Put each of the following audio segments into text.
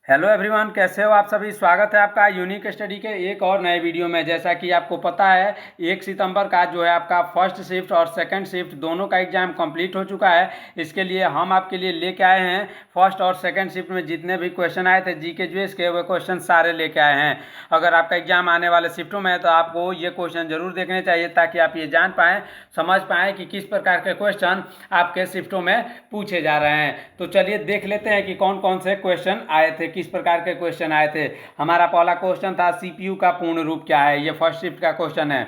Hello everyone, कैसे हो आप सभी। स्वागत है आपका यूनिक स्टडी के एक और नए वीडियो में। जैसा कि आपको पता है 1 सितंबर का जो है आपका फर्स्ट शिफ्ट और सेकंड शिफ्ट दोनों का एग्जाम कंप्लीट हो चुका है। इसके लिए हम आपके लिए लेके आए हैं फर्स्ट और सेकंड शिफ्ट में जितने भी क्वेश्चन आए थे जीके जीएस के, वो क्वेश्चन सारे लेके आए हैं। अगर आपका एग्जाम आने वाले शिफ्टों में है तो आपको ये क्वेश्चन जरूर देखने चाहिए ताकि आप ये जान पाएँ, समझ पाएँ कि किस प्रकार के क्वेश्चन आपके शिफ्टों में पूछे जा रहे हैं। तो चलिए देख लेते हैं कि कौन कौन से क्वेश्चन आए थे, किस प्रकार के क्वेश्चन आए थे। हमारा पहला क्वेश्चन था सीपीयू का पूर्ण रूप क्या है। ये फर्स्ट शिफ्ट का क्वेश्चन है।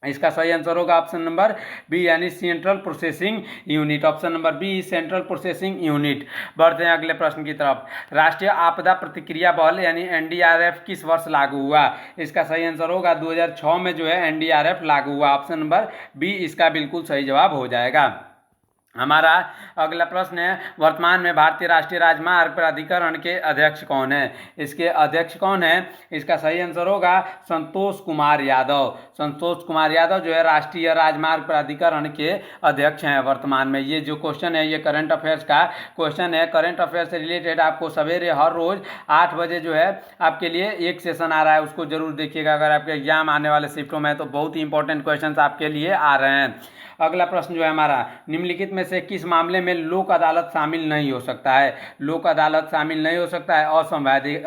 इसका सही आंसर होगा ऑप्शन नंबर बी यानी central processing unit. Option number B central processing unit. बढ़ते हैं अगले प्रश्न की तरफ। राष्ट्रीय आपदा प्रतिक्रिया बल यानी एनडीआरएफ किस वर्ष लागू हुआ। इसका सही आंसर होगा 2006 में जो है एनडीआरएफ लागू हुआ। ऑप्शन नंबर बी इसका बिल्कुल सही जवाब हो जाएगा। हमारा अगला प्रश्न है वर्तमान में भारतीय राष्ट्रीय राजमार्ग प्राधिकरण के अध्यक्ष कौन है। इसके अध्यक्ष कौन है। इसका सही आंसर होगा संतोष कुमार यादव। संतोष कुमार यादव जो है राष्ट्रीय राजमार्ग प्राधिकरण के अध्यक्ष हैं वर्तमान में। ये जो क्वेश्चन है ये करंट अफेयर्स का क्वेश्चन है। करंट अफेयर से रिलेटेड आपको सवेरे हर रोज 8 बजे जो है आपके लिए एक सेशन आ रहा है, उसको जरूर देखिएगा। अगर आपके एग्जाम आने वाले शिफ्टों में तो बहुत ही इंपॉर्टेंट क्वेश्चन आपके लिए आ रहे हैं। अगला प्रश्न जो है हमारा, निम्नलिखित में से किस मामले में लोक अदालत शामिल नहीं हो सकता है। लोक अदालत शामिल नहीं हो सकता है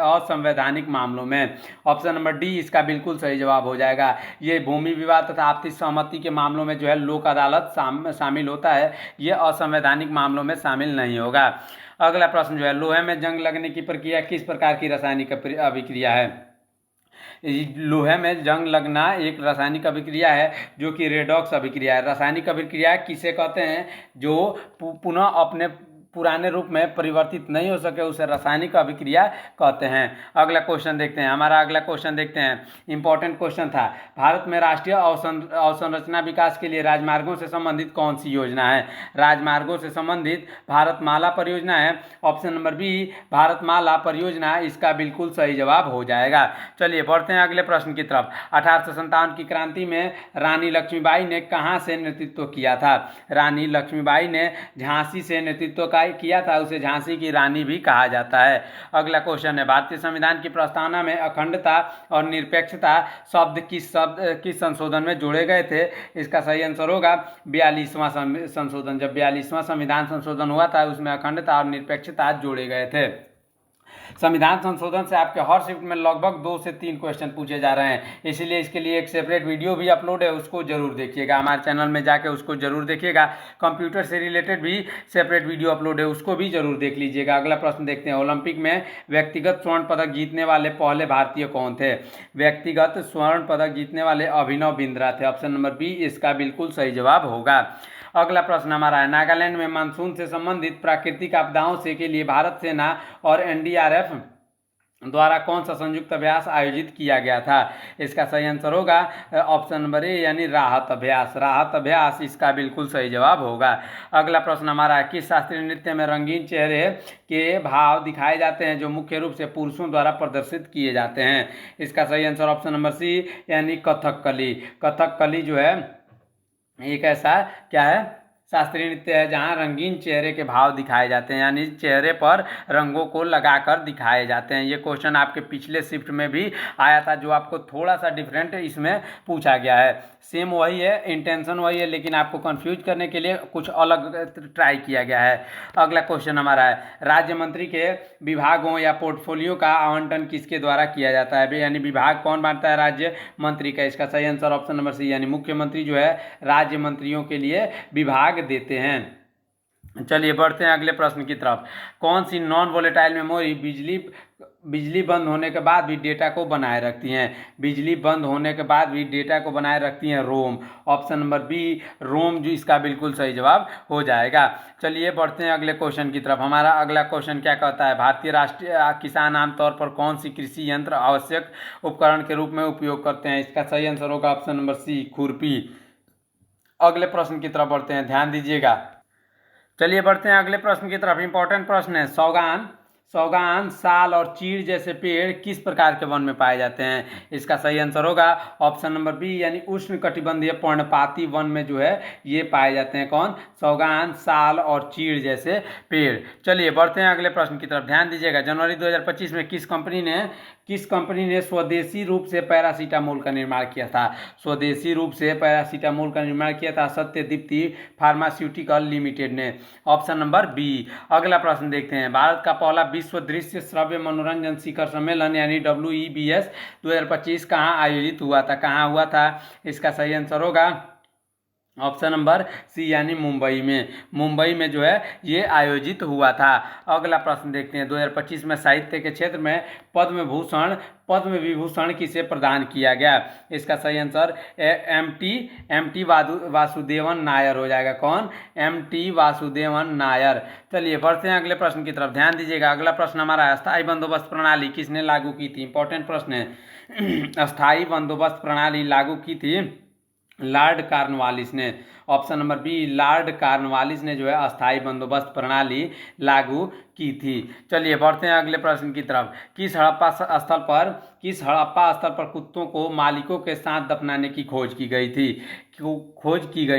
असंवैधानिक मामलों में। ऑप्शन नंबर डी इसका बिल्कुल सही जवाब हो जाएगा। ये भूमि विवाद तथा आपसी सहमति के मामलों में जो है लोक अदालत शामिल होता है, ये असंवैधानिक मामलों में शामिल नहीं होगा। अगला प्रश्न जो है, लोहे में जंग लगने की प्रक्रिया किस प्रकार की रासायनिक अभिक्रिया है। लोहे में जंग लगना एक रासायनिक अभिक्रिया है जो कि रेडॉक्स अभिक्रिया है। रासायनिक अभिक्रिया किसे कहते हैं, जो पुनः अपने पुराने रूप में परिवर्तित नहीं हो सके उसे रासायनिक अभिक्रिया कहते हैं। अगला क्वेश्चन देखते हैं। हमारा अगला क्वेश्चन देखते हैं, इंपॉर्टेंट क्वेश्चन था। भारत में राष्ट्रीय अवसंरचना विकास के लिए राजमार्गों से संबंधित कौन सी योजना है। राजमार्गों से संबंधित भारतमाला परियोजना है। ऑप्शन नंबर बी भारतमाला परियोजना इसका बिल्कुल सही जवाब हो जाएगा। चलिए बढ़ते हैं अगले प्रश्न की तरफ। 1857 की क्रांति में रानी लक्ष्मीबाई ने कहाँ से नेतृत्व किया था। रानी लक्ष्मीबाई ने झांसी से नेतृत्व किया था, उसे झांसी की रानी भी कहा जाता है। अगला क्वेश्चन है, भारतीय संविधान की प्रस्तावना में अखंडता और निरपेक्षता शब्द किस संशोधन में जोड़े गए थे। इसका सही आंसर होगा 42वां संशोधन। जब 42वां संविधान संशोधन हुआ था उसमें अखंडता और निरपेक्षता जोड़े गए थे। संविधान संशोधन से आपके हर शिफ्ट में लगभग 2 से 3 क्वेश्चन पूछे जा रहे हैं, इसीलिए इसके लिए एक सेपरेट वीडियो भी अपलोड है, उसको जरूर देखिएगा। हमारे चैनल में जाके उसको जरूर देखिएगा। कंप्यूटर से रिलेटेड भी सेपरेट वीडियो अपलोड है, उसको भी जरूर देख लीजिएगा। अगला प्रश्न देखते हैं, ओलंपिक में व्यक्तिगत स्वर्ण पदक जीतने वाले पहले भारतीय कौन थे। व्यक्तिगत स्वर्ण पदक जीतने वाले अभिनव बिंद्रा थे। ऑप्शन नंबर बी इसका बिल्कुल सही जवाब होगा। अगला प्रश्न हमारा है, नागालैंड में मानसून से संबंधित प्राकृतिक आपदाओं से के लिए भारत सेना और एनडीआरएफ द्वारा कौन सा संयुक्त अभ्यास आयोजित किया गया था। इसका सही आंसर होगा ऑप्शन नंबर ए यानी राहत अभ्यास। राहत अभ्यास इसका बिल्कुल सही जवाब होगा। अगला प्रश्न हमारा है, किस शास्त्रीय नृत्य में रंगीन चेहरे के भाव दिखाए जाते हैं जो मुख्य रूप से पुरुषों द्वारा प्रदर्शित किए जाते हैं। इसका सही आंसर ऑप्शन नंबर सी यानी कथकली। कथकली जो है एक ऐसा क्या है, शास्त्रीय नृत्य है जहाँ रंगीन चेहरे के भाव दिखाए जाते हैं, यानी चेहरे पर रंगों को लगाकर दिखाए जाते हैं। ये क्वेश्चन आपके पिछले शिफ्ट में भी आया था, जो आपको थोड़ा सा डिफरेंट इसमें पूछा गया है। सेम वही है, इंटेंशन वही है, लेकिन आपको कंफ्यूज करने के लिए कुछ अलग ट्राई किया गया है। अगला क्वेश्चन हमारा है, राज्य मंत्री के विभागों या पोर्टफोलियो का आवंटन किसके द्वारा किया जाता है। यानी विभाग कौन बांटता है, राज्य मंत्री का। इसका सही आंसर ऑप्शन नंबर सी यानी मुख्यमंत्री जो है राज्य मंत्रियों के लिए विभाग देते हैं। चलिए बढ़ते हैं अगले प्रश्न की तरफ। कौन सी नॉन वोलेटाइल मेमोरी बिजली बंद होने के बाद भी डेटा को बनाए रखती हैं। बिजली बंद होने के बाद भी डेटा को बनाए रखती हैं रोम। ऑप्शन नंबर बी रोम जो इसका बिल्कुल सही जवाब हो जाएगा। चलिए बढ़ते हैं अगले क्वेश्चन की तरफ। हमारा अगला क्वेश्चन क्या कहता है, भारतीय राष्ट्रीय किसान आमतौर पर कौन सी कृषि यंत्र आवश्यक उपकरण के रूप में उपयोग करते हैं। इसका सही आंसर होगा ऑप्शन नंबर सी खुरपी। अगले प्रश्न की तरफ बढ़ते हैं, ध्यान दीजिएगा। चलिए बढ़ते हैं अगले प्रश्न की तरफ। इंपॉर्टेंट प्रश्न है, सौगान सौगान, साल और चीड़ जैसे पेड़ किस प्रकार के वन में पाए जाते हैं? इसका सही आंसर होगा ऑप्शन नंबर बी, यानी उष्णकटिबंधीय पर्णपाती वन में जो है ये पाए जाते हैं। कौन? सौगान, साल और चीड़ जैसे पेड़। चलिए बढ़ते हैं अगले प्रश्न की तरफ। ध्यान दीजिएगा, जनवरी 2025 में किस कंपनी ने स्वदेशी रूप से पैरासीटामोल का निर्माण किया था? स्वदेशी रूप से पैरासीटामोल का निर्माण किया था सत्य दीप्ति फार्मास्यूटिकल लिमिटेड ने। Option number B. अगला प्रश्न देखते हैं, भारत का पहला विश्व दृश्य श्रव्य मनोरंजन शिखर सम्मेलन यानी WEBS 2025 कहाँ आयोजित हुआ था? कहाँ हुआ था? इसका सही आंसर होगा ऑप्शन नंबर सी, यानी मुंबई में जो है ये आयोजित हुआ था। अगला प्रश्न देखते हैं, 2025 में साहित्य के क्षेत्र में पद्म विभूषण किसे प्रदान किया गया? इसका सही answer M T Vasudevan Nair हो जाएगा। कौन? MT वासुदेवन नायर। चलिए बढ़ते हैं अगले प्रश्न की तरफ। ध्यान दीजिएगा, अगला प्रश्न हमारा है, अस्थायी बंदोबस्त प्रणाली किसने लागू की थी? इंपॉर्टेंट प्रश्न है। अस्थायी बंदोबस्त प्रणाली लागू की थी लॉर्ड कॉर्नवालिस ने। Option number B, Lord Cornwallis ने जो है अस्थायी बंदोबस्त प्रणाली लागू की थी। चलिए बढ़ते हैं अगले प्रश्न की तरफ। किस हड़प्पा स्थल पर कुत्तों को मालिकों के साथ दफनाने की खोज की गई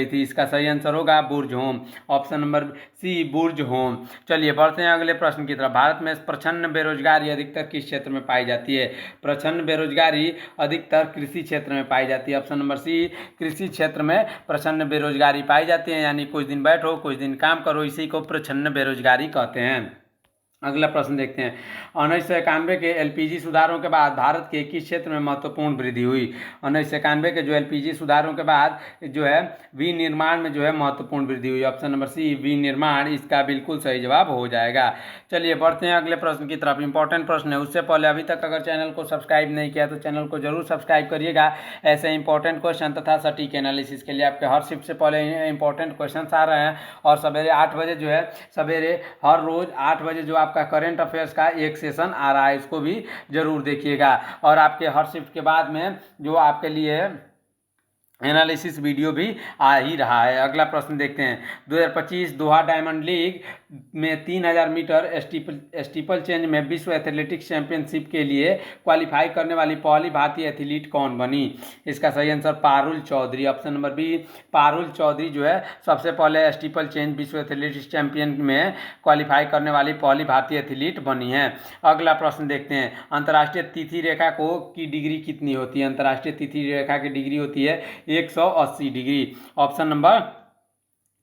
थी? इसका सही आंसर होगा बुर्ज होम। ऑप्शन नंबर सी, बुर्ज होम। चलिए बढ़ते हैं अगले प्रश्न की तरफ। भारत में प्रच्छन्न बेरोजगारी अधिकतर किस क्षेत्र में पाई जाती है? प्रच्छन्न बेरोजगारी अधिकतर कृषि क्षेत्र में पाई जाती है। ऑप्शन नंबर सी, कृषि क्षेत्र में प्रच्छन्न बेरोजगारी पाई जाती है, यानी कुछ दिन बैठो कुछ दिन काम करो, इसी को प्रच्छन्न बेरोजगारी कहते हैं। अगला प्रश्न देखते हैं, 1991 के LPG सुधारों के बाद भारत के किस क्षेत्र में महत्वपूर्ण वृद्धि हुई? 1991 के जो LPG सुधारों के बाद जो है विनिर्माण में जो है महत्वपूर्ण वृद्धि हुई। ऑप्शन नंबर सी, विनिर्माण, इसका बिल्कुल सही जवाब हो जाएगा। चलिए बढ़ते हैं अगले प्रश्न की तरफ। इंपॉर्टेंट प्रश्न है, उससे पहले अभी तक अगर चैनल को सब्सक्राइब नहीं किया तो चैनल को जरूर सब्सक्राइब करिएगा। ऐसे इंपॉर्टेंट क्वेश्चन तथा सटीक एनालिसिस के लिए आपके हर शिफ्ट से पहले इंपॉर्टेंट क्वेश्चन आ रहे हैं। और सवेरे 8 बजे जो है हर रोज 8 बजे जो आपका करंट अफेयर्स का एक सेशन आ रहा है, इसको भी जरूर देखिएगा। और आपके हर शिफ्ट के बाद में जो आपके लिए एनालिसिस वीडियो भी आ ही रहा है। अगला प्रश्न देखते हैं, 2025 दोहा डायमंड लीग में 3000 मीटर स्टीपल चेंज में विश्व एथलेटिक्स चैंपियनशिप के लिए क्वालिफाई करने वाली पहली भारतीय एथलीट कौन बनी? इसका सही answer Parul Chaudhary. Option number B, Parul Chaudhary जो है सबसे पहले स्टीपल चेंज विश्व एथलेटिक्स चैंपियन में क्वालिफाई करने वाली पहली भारतीय एथलीट बनी है। अगला प्रश्न देखते हैं, अंतर्राष्ट्रीय तिथि रेखा की डिग्री कितनी होती है? अंतर्राष्ट्रीय तिथि रेखा की डिग्री होती है 180 डिग्री। ऑप्शन नंबर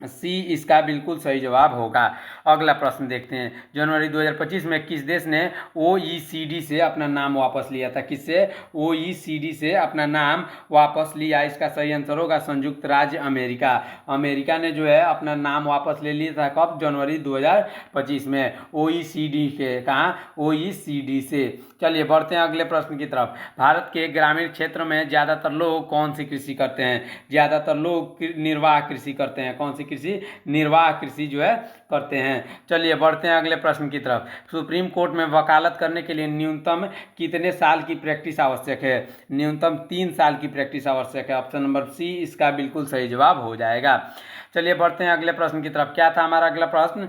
सी इसका बिल्कुल सही जवाब होगा। अगला प्रश्न देखते हैं, जनवरी 2025 में किस देश ने OECD से अपना नाम वापस लिया था? किससे? OECD से अपना नाम वापस लिया। इसका सही आंसर होगा संयुक्त राज्य अमेरिका। अमेरिका ने जो है अपना नाम वापस ले लिया था। कब? जनवरी 2025 में। OECD के कहाँ? OECD से। चलिए बढ़ते हैं अगले प्रश्न की तरफ। भारत के ग्रामीण क्षेत्र में ज़्यादातर लोग कौन सी कृषि करते हैं? ज़्यादातर लोग निर्वाह कृषि करते हैं। कौन सी कृषि? निर्वाह कृषि जो है करते हैं। चलिए बढ़ते हैं अगले प्रश्न की तरफ। सुप्रीम कोर्ट में वकालत करने के लिए न्यूनतम कितने साल की प्रैक्टिस आवश्यक है? न्यूनतम 3 साल की प्रैक्टिस आवश्यक है। ऑप्शन नंबर सी इसका बिल्कुल सही जवाब हो जाएगा। चलिए बढ़ते हैं अगले प्रश्न की तरफ। क्या था हमारा अगला प्रश्न?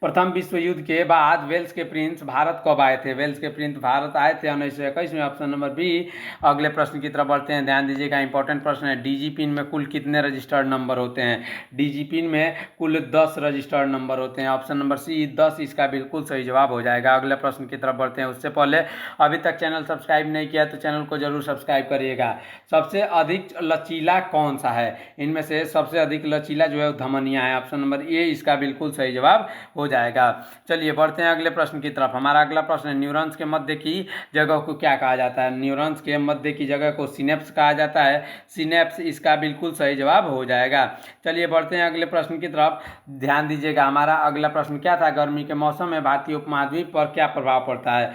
प्रथम विश्व युद्ध के बाद वेल्स के प्रिंस भारत कब आए थे? वेल्स के प्रिंस भारत आए थे 1921 में। Option number B. अगले प्रश्न की तरफ बढ़ते हैं, ध्यान दीजिएगा, इंपॉर्टेंट प्रश्न है। डीजी पिन में कुल कितने रजिस्टर्ड नंबर होते हैं? डीजी पिन में कुल 10 रजिस्टर्ड नंबर होते हैं। ऑप्शन नंबर सी 10 इसका बिल्कुल सही जवाब हो जाएगा। अगले प्रश्न की तरफ बढ़ते हैं, उससे पहले अभी तक चैनल सब्सक्राइब नहीं किया तो चैनल को जरूर सब्सक्राइब करिएगा। सबसे अधिक लचीला कौन सा है? इनमें से सबसे अधिक लचीला जो है धमनिया है। ऑप्शन नंबर ए इसका बिल्कुल सही जवाब हो जाएगा। चलिए बढ़ते हैं अगले प्रश्न की तरफ। हमारा अगला प्रश्न है, न्यूरॉन्स के मध्य की जगह को क्या कहा जाता है? न्यूरॉन्स के मध्य की जगह को सिनेप्स कहा जाता है। सिनेप्स इसका बिल्कुल सही जवाब हो जाएगा। चलिए बढ़ते हैं अगले प्रश्न की तरफ, ध्यान दीजिएगा। हमारा अगला प्रश्न क्या था? गर्मी के मौसम में भारतीय उपमहाद्वीप पर क्या प्रभाव पड़ता है?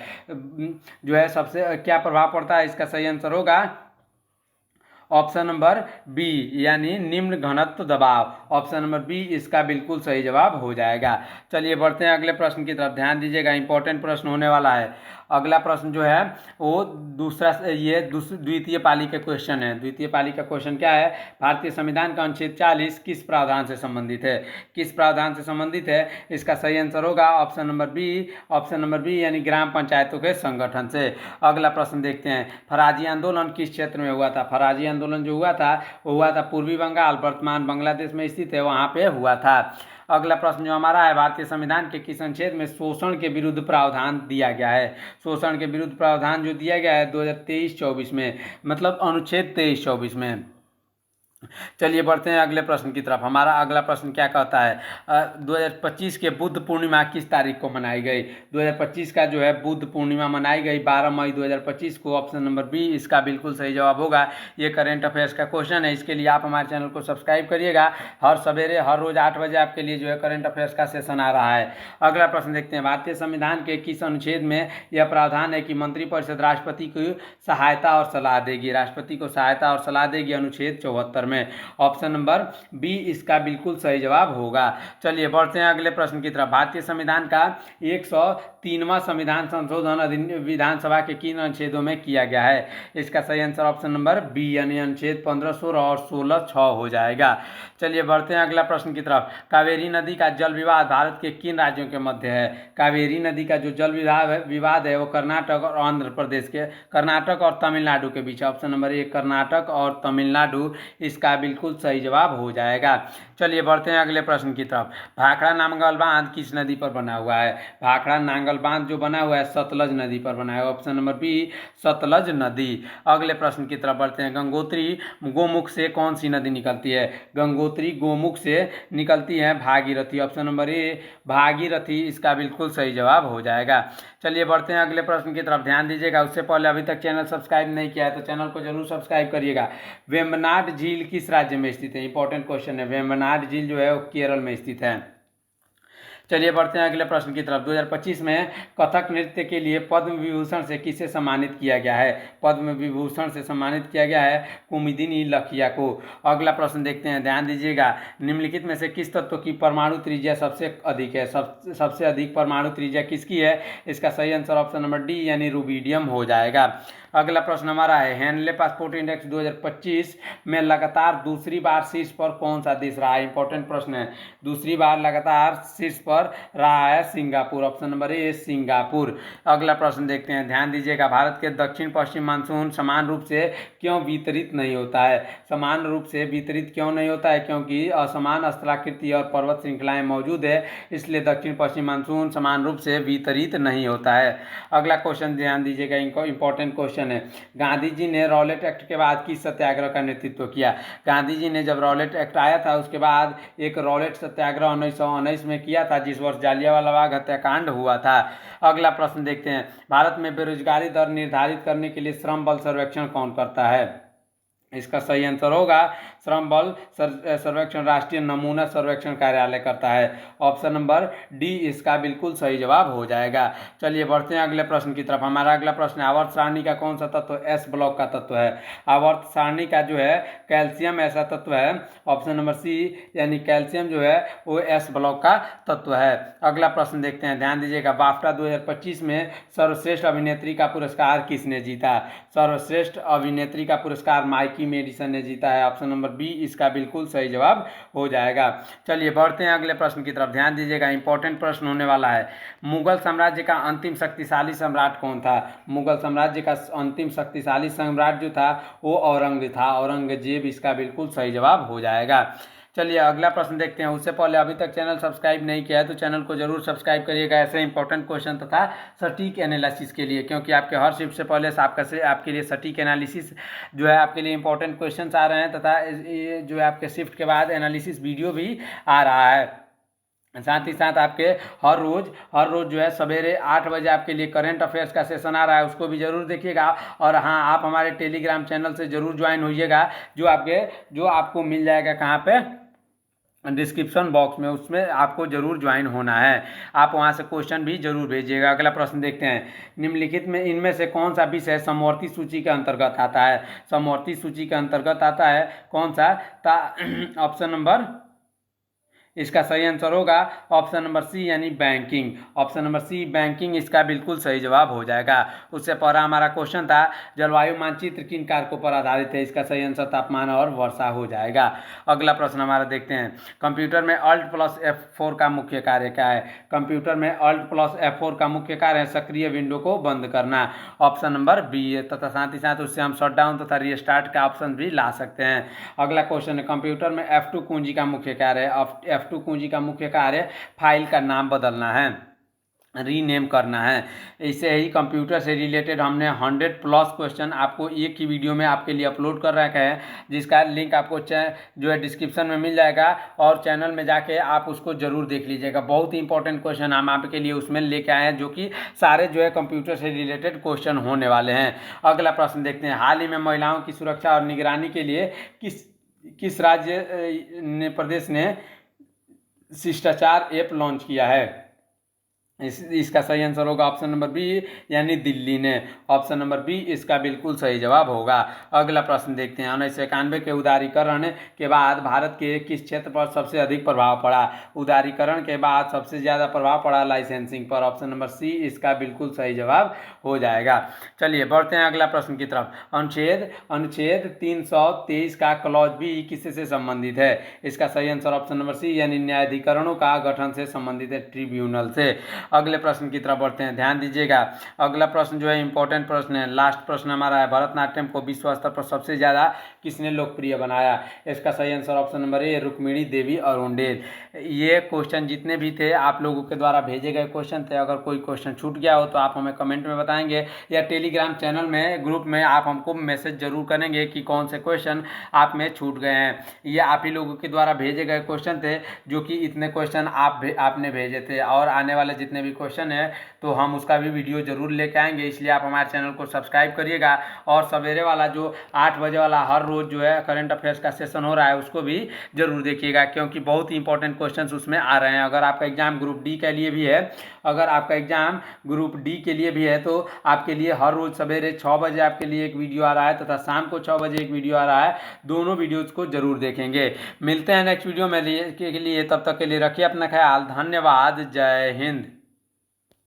जो है सबसे क्या प्रभाव पड़ता है? इसका सही आंसर होगा ऑप्शन नंबर बी यानी निम्न घनत्व दबाव, ऑप्शन नंबर बी इसका बिल्कुल सही जवाब हो जाएगा। चलिए बढ़ते हैं अगले प्रश्न की तरफ, ध्यान दीजिएगा, इंपॉर्टेंट प्रश्न होने वाला है। अगला प्रश्न जो है वो द्वितीय पाली के क्वेश्चन है। द्वितीय पाली का क्वेश्चन क्या है, भारतीय संविधान का अनुच्छेद 40 किस प्रावधान से संबंधित है? किस प्रावधान से संबंधित है? इसका सही आंसर होगा option number B, option number B यानी ग्राम पंचायतों के संगठन से। अगला प्रश्न देखते हैं, फराजी आंदोलन किस क्षेत्र में हुआ था? फराजी आंदोलन जो हुआ था वो हुआ था पूर्वी बंगाल, वर्तमान बांग्लादेश में स्थित है, वहाँ पे हुआ था। अगला प्रश्न जो हमारा है, भारतीय संविधान के किस अनुच्छेद में शोषण के विरुद्ध प्रावधान दिया गया है? शोषण के विरुद्ध प्रावधान जो दिया गया है 2023-24 में, मतलब अनुच्छेद 23-24 में। चलिए बढ़ते हैं अगले प्रश्न की तरफ। हमारा अगला प्रश्न क्या कहता है, 2025 के बुद्ध पूर्णिमा किस तारीख को मनाई गई? 2025 का जो है बुद्ध पूर्णिमा मनाई गई 12 मई 2025 को, ऑप्शन नंबर बी इसका बिल्कुल सही जवाब होगा। ये करेंट अफेयर्स का क्वेश्चन है, इसके लिए आप हमारे चैनल को सब्सक्राइब करिएगा। हर सवेरे हर रोज 8 बजे आपके लिए जो है करेंट अफेयर्स का सेशन आ रहा है। अगला प्रश्न देखते हैं, भारतीय संविधान के किस अनुच्छेद में यह प्रावधान है कि मंत्रिपरिषद राष्ट्रपति को सहायता और सलाह देगी? राष्ट्रपति को सहायता और सलाह देगी अनुच्छेद 74 में, ऑप्शन नंबर बी इसका बिल्कुल सही जवाब होगा। चलिए बढ़ते हैं अगले प्रश्न की तरफ, भारतीय संविधान का 103वां संविधान संशोधन विधानसभा के किन अनुच्छेदों में किया गया है? इसका सही आंसर ऑप्शन नंबर बी यानी अनुच्छेद 15, 16 और 16(6) हो जाएगा। चलिए बढ़ते हैं अगला प्रश्न की तरफ, कावेरी नदी का जल विवाद भारत के किन राज्यों के मध्य है? कावेरी नदी का जो जल विवाद है वो कर्नाटक और आंध्र प्रदेश के, कर्नाटक और तमिलनाडु के बीच, ऑप्शन नंबर ए कर्नाटक और तमिलनाडु इसका बिल्कुल सही जवाब हो जाएगा। चलिए बढ़ते हैं अगले प्रश्न की तरफ, भाखड़ा नांगल बांध किस नदी पर बना हुआ है? भाखड़ा नांगल बांध जो बना हुआ है सतलज नदी पर बना है, ऑप्शन नंबर बी सतलज नदी। अगले प्रश्न की तरफ बढ़ते हैं, गंगोत्री गोमुख से कौन सी नदी निकलती है? गंगोत्री गोमुख से निकलती है Bhagirathi, option number A Bhagirathi इसका बिल्कुल सही जवाब हो जाएगा। चलिए बढ़ते हैं अगले प्रश्न की तरफ, ध्यान दीजिएगा, उससे पहले अभी तक चैनल सब्सक्राइब नहीं किया है तो चैनल को जरूर सब्सक्राइब करिएगा। वेम्बनाड झील किस राज्य में स्थित है? इंपॉर्टेंट क्वेश्चन है, वेम्बनाड झील जो है वो केरल में स्थित है। चलिए बढ़ते हैं अगले प्रश्न की तरफ, 2025 में कथक नृत्य के लिए पद्म विभूषण से किसे सम्मानित किया गया है? पद्म विभूषण से सम्मानित किया गया है कुमुदिनी लखिया को। अगला प्रश्न देखते हैं, ध्यान दीजिएगा, निम्नलिखित में से किस तत्व की परमाणु त्रिज्या सबसे अधिक है? सबसे अधिक परमाणु त्रिज्या किसकी है? इसका सही आंसर ऑप्शन नंबर डी यानी रुबीडियम हो जाएगा। अगला प्रश्न हमारा है, हेनले पासपोर्ट इंडेक्स 2025 में लगातार दूसरी बार शीर्ष पर कौन सा देश रहा है? इंपॉर्टेंट प्रश्न है, दूसरी बार लगातार शीर्ष पर रहा है Singapore, option number A Singapore. अगला प्रश्न देखते हैं, ध्यान दीजिएगा, भारत के दक्षिण पश्चिम मानसून समान रूप से क्यों वितरित नहीं होता है? समान रूप से वितरित क्यों नहीं होता है? क्योंकि असमान स्थलाकृति और पर्वत श्रृंखलाएं मौजूद है, इसलिए दक्षिण पश्चिम मानसून समान रूप से वितरित नहीं होता है। अगला क्वेश्चन ध्यान दीजिएगा, इंपॉर्टेंट क्वेश्चन है, गांधी जी ने रॉलेट एक्ट के बाद किस सत्याग्रह का नेतृत्व किया? गांधी जी ने जब रॉलेट एक्ट आया था उसके बाद एक रॉलेट सत्याग्रह 1919 में किया था, जिस वर्ष जालियांवाला बाग हत्याकांड हुआ था। अगला प्रश्न देखते हैं, भारत में बेरोजगारी दर निर्धारित करने के लिए श्रम बल सर्वेक्षण कौन करता है? इसका सही आंसर होगा श्रम बल सर्वेक्षण राष्ट्रीय नमूना सर्वेक्षण कार्यालय करता है, ऑप्शन नंबर डी इसका बिल्कुल सही जवाब हो जाएगा। चलिए बढ़ते हैं अगले प्रश्न की तरफ, हमारा अगला प्रश्न है, आवर्त सारणी का कौन सा तत्व एस ब्लॉक का तत्व है? आवर्त सारणी का जो है कैल्शियम ऐसा तत्व है, ऑप्शन नंबर सी यानी कैल्शियम जो है वो एस ब्लॉक का तत्व है। अगला प्रश्न देखते हैं, ध्यान दीजिएगा, बाफ्टा 2025 में सर्वश्रेष्ठ अभिनेत्री का पुरस्कार किसने जीता? सर्वश्रेष्ठ अभिनेत्री का पुरस्कार माइकी मेडिसन ने जीता है, ऑप्शन नंबर बी इसका बिल्कुल सही जवाब हो जाएगा। चलिए बढ़ते हैं अगले प्रश्न की तरफ, ध्यान दीजिएगा, इंपॉर्टेंट प्रश्न होने वाला है, मुगल साम्राज्य का अंतिम शक्तिशाली सम्राट कौन था? मुगल साम्राज्य का अंतिम शक्तिशाली सम्राट जो था वो औरंगजेब इसका बिल्कुल सही जवाब हो जाएगा। चलिए अगला प्रश्न देखते हैं, उससे पहले अभी तक चैनल सब्सक्राइब नहीं किया है तो चैनल को जरूर सब्सक्राइब करिएगा ऐसे इंपॉर्टेंट क्वेश्चन तथा सटीक एनालिसिस के लिए, क्योंकि आपके हर शिफ्ट से पहले आपके लिए सटीक एनालिसिस जो है आपके लिए इंपॉर्टेंट क्वेश्चन आ रहे हैं, तथा ये जो है आपके शिफ्ट के बाद एनालिसिस वीडियो भी आ रहा है। साथ ही साथ आपके हर रोज जो है सवेरे 8 बजे आपके लिए करंट अफेयर्स का सेशन आ रहा है, उसको भी जरूर देखिएगा। और हाँ, आप हमारे टेलीग्राम चैनल से जरूर ज्वाइन होइएगा, जो आपको मिल जाएगा कहाँ पे, डिस्क्रिप्शन बॉक्स में, उसमें आपको जरूर ज्वाइन होना है। आप वहां से क्वेश्चन भी जरूर भेजिएगा। अगला प्रश्न देखते हैं, निम्नलिखित में इनमें से कौन सा विषय समवर्ती सूची के अंतर्गत आता है? समवर्ती सूची के अंतर्गत आता है कौन सा? ऑप्शन नंबर, इसका सही आंसर होगा ऑप्शन नंबर सी, यानी banking. Option number C banking इसका बिल्कुल सही जवाब हो जाएगा। उससे पहला हमारा क्वेश्चन था जलवायु मानचित्र किन कारकों पर आधारित है? इसका सही आंसर तापमान और वर्षा हो जाएगा। अगला प्रश्न हमारा देखते हैं, कंप्यूटर में Alt प्लस F4 का मुख्य कार्य क्या है? कंप्यूटर में Alt प्लस F4 का मुख्य कार्य है सक्रिय विंडो को बंद करना। ऑप्शन नंबर बी है, तथा साथ ही साथ उससे हम शट डाउन तथा रीस्टार्ट का ऑप्शन भी ला सकते हैं। अगला क्वेश्चन है, कंप्यूटर में F2 कुंजी का मुख्य कार्य है? F2 कुंजी का मुख्य कार्य फाइल का नाम बदलना है, रीनेम करना है। इसे ही कंप्यूटर से रिलेटेड हमने 100 प्लस क्वेश्चन आपको एक ही वीडियो में आपके लिए अपलोड कर रखा है, जिसका लिंक आपको जो है डिस्क्रिप्शन में मिल जाएगा, और चैनल में जाके आप उसको जरूर देख लीजिएगा। बहुत ही इंपॉर्टेंट क्वेश्चन हम आपके लिए उसमें लेके आए हैं, जो कि सारे जो है कंप्यूटर से रिलेटेड क्वेश्चन होने वाले हैं। अगला प्रश्न देखते हैं, हाल ही में महिलाओं की सुरक्षा और निगरानी के लिए किस राज्य ने प्रदेश ने शिष्टाचार ऐप लॉन्च किया है? इसका सही आंसर होगा ऑप्शन नंबर बी, यानी दिल्ली ने। ऑप्शन नंबर बी इसका बिल्कुल सही जवाब होगा। अगला प्रश्न देखते हैं, 1991 के उदारीकरण के बाद भारत के किस क्षेत्र पर सबसे अधिक प्रभाव पड़ा? उदारीकरण के बाद सबसे ज़्यादा प्रभाव पड़ा लाइसेंसिंग पर। ऑप्शन नंबर सी इसका बिल्कुल सही जवाब हो जाएगा। चलिए बढ़ते हैं अगला प्रश्न की तरफ। अनुच्छेद 323 का क्लॉज बी किससे संबंधित है? इसका सही आंसर ऑप्शन नंबर सी, यानी न्यायाधिकरणों का गठन से संबंधित है, ट्रिब्यूनल से। अगले प्रश्न की तरफ बढ़ते हैं, ध्यान दीजिएगा। अगला प्रश्न जो है इंपॉर्टेंट प्रश्न है, लास्ट प्रश्न हमारा है, भरतनाट्यम को विश्व स्तर पर सबसे ज्यादा किसने लोकप्रिय बनाया? इसका सही answer option number A, Rukmini Devi Arundale. ये क्वेश्चन जितने भी थे आप लोगों के द्वारा भेजे गए क्वेश्चन थे। अगर कोई क्वेश्चन छूट गया हो तो आप हमें कमेंट में बताएंगे, या टेलीग्राम चैनल में ग्रुप में आप हमको मैसेज जरूर करेंगे कि कौन से क्वेश्चन आप में छूट गए हैं। ये आप ही लोगों के द्वारा भेजे गए क्वेश्चन थे, जो कि इतने क्वेश्चन आपने भेजे थे, और आने वाले जितने भी क्वेश्चन है तो हम उसका भी वीडियो जरूर लेके आएंगे। इसलिए आप हमारे चैनल को सब्सक्राइब करिएगा, और सवेरे वाला जो 8 बजे वाला हर रोज जो है करंट अफेयर्स का सेशन हो रहा है उसको भी जरूर देखिएगा, क्योंकि बहुत ही इंपॉर्टेंट क्वेश्चंस उसमें आ रहे हैं। अगर आपका एग्जाम ग्रुप डी के लिए भी है, अगर आपका एग्जाम ग्रुप डी के लिए भी है, तो आपके लिए हर रोज सवेरे 6 बजे आपके लिए एक वीडियो आ रहा है, तथा शाम को 6 बजे एक वीडियो आ रहा है। दोनों वीडियोज को जरूर देखेंगे। मिलते हैं नेक्स्ट वीडियो में के लिए, तब तक के लिए रखिए अपना ख्याल। धन्यवाद। जय हिंद।